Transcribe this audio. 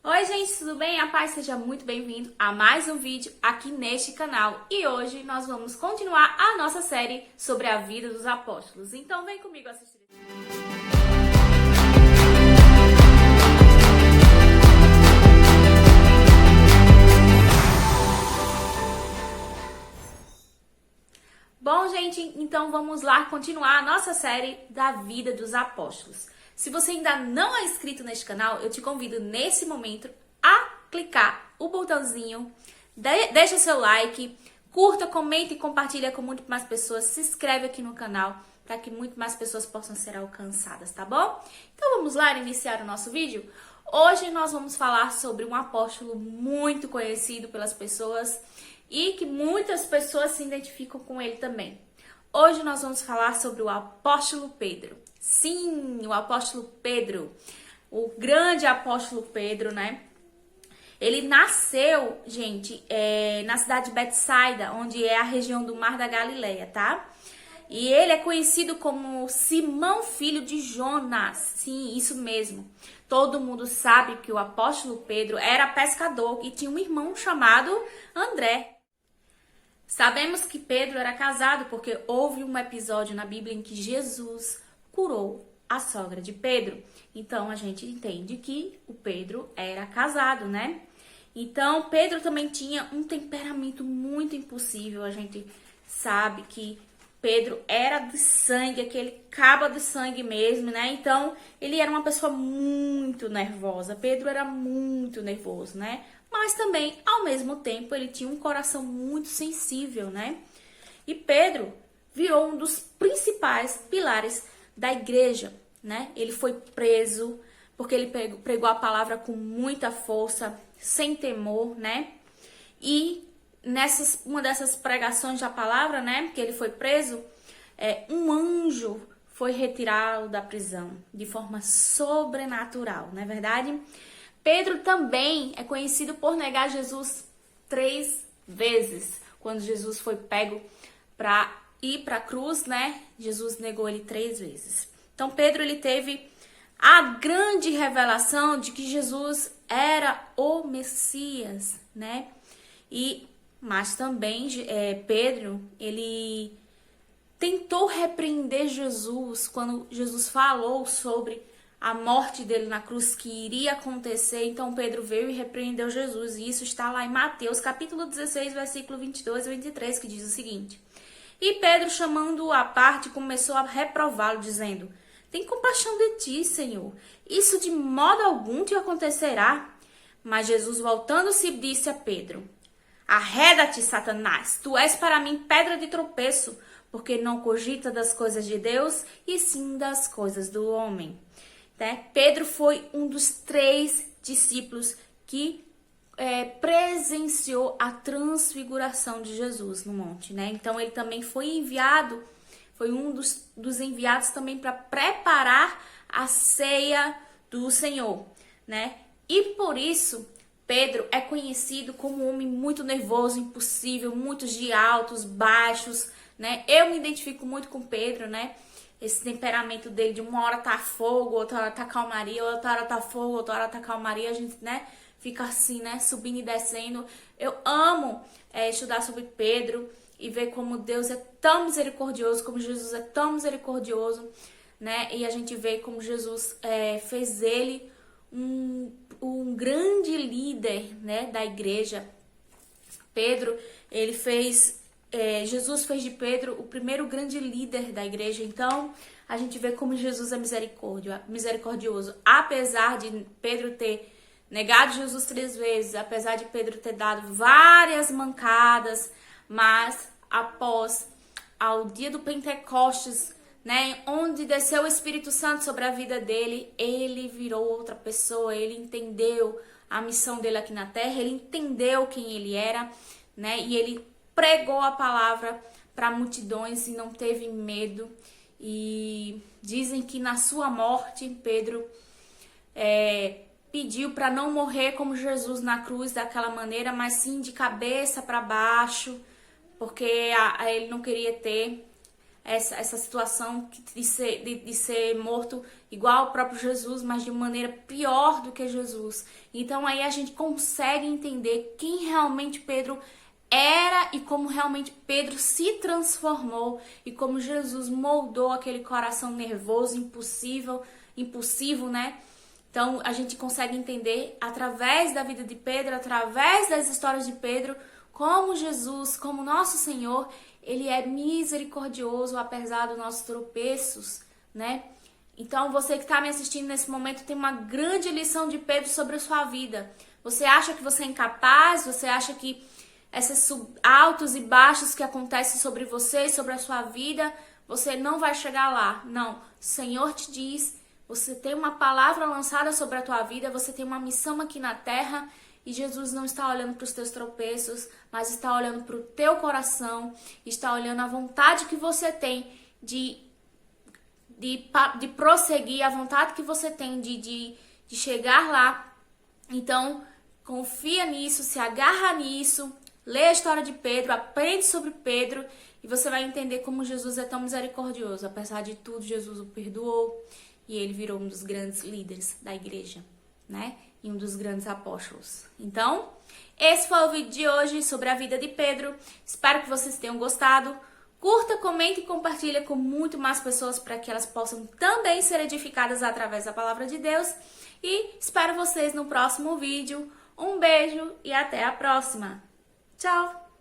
Oi gente, tudo bem? A paz seja muito bem-vindo a mais um vídeo aqui neste canal. E hoje nós vamos continuar a nossa série sobre a vida dos apóstolos. Então vem comigo assistir. Bom, gente, então vamos lá continuar a nossa série da vida dos apóstolos. Se você ainda não é inscrito neste canal, eu te convido nesse momento a clicar o botãozinho, deixa seu like, curta, comenta e compartilha com muito mais pessoas, se inscreve aqui no canal para que muito mais pessoas possam ser alcançadas, tá bom? Então vamos lá iniciar o nosso vídeo? Hoje nós vamos falar sobre um apóstolo muito conhecido pelas pessoas e que muitas pessoas se identificam com ele também. Hoje nós vamos falar sobre o apóstolo Pedro. Sim, o apóstolo Pedro, o grande apóstolo Pedro, né? Ele nasceu, gente, na cidade de Betsaida, onde é a região do Mar da Galileia, tá? E ele é conhecido como Simão, filho de Jonas. Sim, isso mesmo. Todo mundo sabe que o apóstolo Pedro era pescador e tinha um irmão chamado André. Sabemos que Pedro era casado porque houve um episódio na Bíblia em que Jesus curou a sogra de Pedro. Então a gente entende que o Pedro era casado, né? Então Pedro também tinha um temperamento muito impossível. A gente sabe que Pedro era de sangue, aquele cabo de sangue mesmo, né? Então ele era uma pessoa muito nervosa. Pedro era muito nervoso, né? Mas também, ao mesmo tempo, ele tinha um coração muito sensível, né? E Pedro virou um dos principais pilares da igreja, né? Ele foi preso porque ele pregou a palavra com muita força, sem temor, né? E uma dessas pregações da palavra, né? Que ele foi preso, um anjo foi retirá-lo da prisão de forma sobrenatural, não é verdade? Pedro também é conhecido por negar Jesus 3 vezes. Quando Jesus foi pego para ir para a cruz, né? Jesus negou ele 3 vezes. Então Pedro ele teve a grande revelação de que Jesus era o Messias, né? Mas também Pedro ele tentou repreender Jesus quando Jesus falou sobre a morte dele na cruz que iria acontecer. Então Pedro veio e repreendeu Jesus. E isso está lá em Mateus capítulo 16, versículo 22 e 23, que diz o seguinte: E Pedro, chamando-o à parte, começou a reprová-lo, dizendo: Tem compaixão de ti, Senhor. Isso de modo algum te acontecerá. Mas Jesus, voltando-se, disse a Pedro: Arreda-te, Satanás, tu és para mim pedra de tropeço, porque não cogita das coisas de Deus, e sim das coisas do homem. Pedro foi um dos 3 discípulos que presenciou a transfiguração de Jesus no monte, né? Então ele também foi enviado, foi um dos enviados também para preparar a ceia do Senhor, né? E por isso Pedro é conhecido como um homem muito nervoso, impossível, muitos de altos, baixos, né? Eu me identifico muito com Pedro, né? Esse temperamento dele, de uma hora tá fogo, outra hora tá calmaria, outra hora tá fogo, outra hora tá calmaria, a gente, né, fica assim, né, subindo e descendo. Eu amo estudar sobre Pedro e ver como Deus é tão misericordioso, como Jesus é tão misericordioso, né, e a gente vê como Jesus fez ele um grande líder, né, da igreja. Pedro, ele fez... Jesus fez de Pedro o primeiro grande líder da igreja. Então a gente vê como Jesus é misericordioso. Apesar de Pedro ter negado Jesus 3 vezes, apesar de Pedro ter dado várias mancadas, mas ao dia do Pentecostes, né, onde desceu o Espírito Santo sobre a vida dele, ele virou outra pessoa. Ele entendeu a missão dele aqui na terra, ele entendeu quem ele era, né, e ele pregou a palavra para multidões e não teve medo. E dizem que na sua morte, Pedro pediu para não morrer como Jesus na cruz daquela maneira, mas sim de cabeça para baixo, porque ele não queria ter essa situação de ser morto igual ao próprio Jesus, mas de maneira pior do que Jesus. Então aí a gente consegue entender quem realmente Pedro era e como realmente Pedro se transformou e como Jesus moldou aquele coração nervoso, impulsivo, né? Então a gente consegue entender através da vida de Pedro, através das histórias de Pedro, como Jesus, como nosso Senhor, ele é misericordioso apesar dos nossos tropeços, né? Então você que está me assistindo nesse momento tem uma grande lição de Pedro sobre a sua vida. Você acha que você é incapaz? Você acha que esses altos e baixos que acontecem sobre você, sobre a sua vida, você não vai chegar lá? Não, o Senhor te diz, você tem uma palavra lançada sobre a tua vida, você tem uma missão aqui na terra. E Jesus não está olhando para os teus tropeços, mas está olhando para o teu coração, está olhando a vontade que você tem de prosseguir, a vontade que você tem de chegar lá. Então, confia nisso, se agarra nisso, lê a história de Pedro, aprende sobre Pedro e você vai entender como Jesus é tão misericordioso. Apesar de tudo, Jesus o perdoou e ele virou um dos grandes líderes da igreja, né? E um dos grandes apóstolos. Então, esse foi o vídeo de hoje sobre a vida de Pedro. Espero que vocês tenham gostado. Curta, comente e compartilha com muito mais pessoas para que elas possam também ser edificadas através da palavra de Deus. E espero vocês no próximo vídeo. Um beijo e até a próxima. Tchau!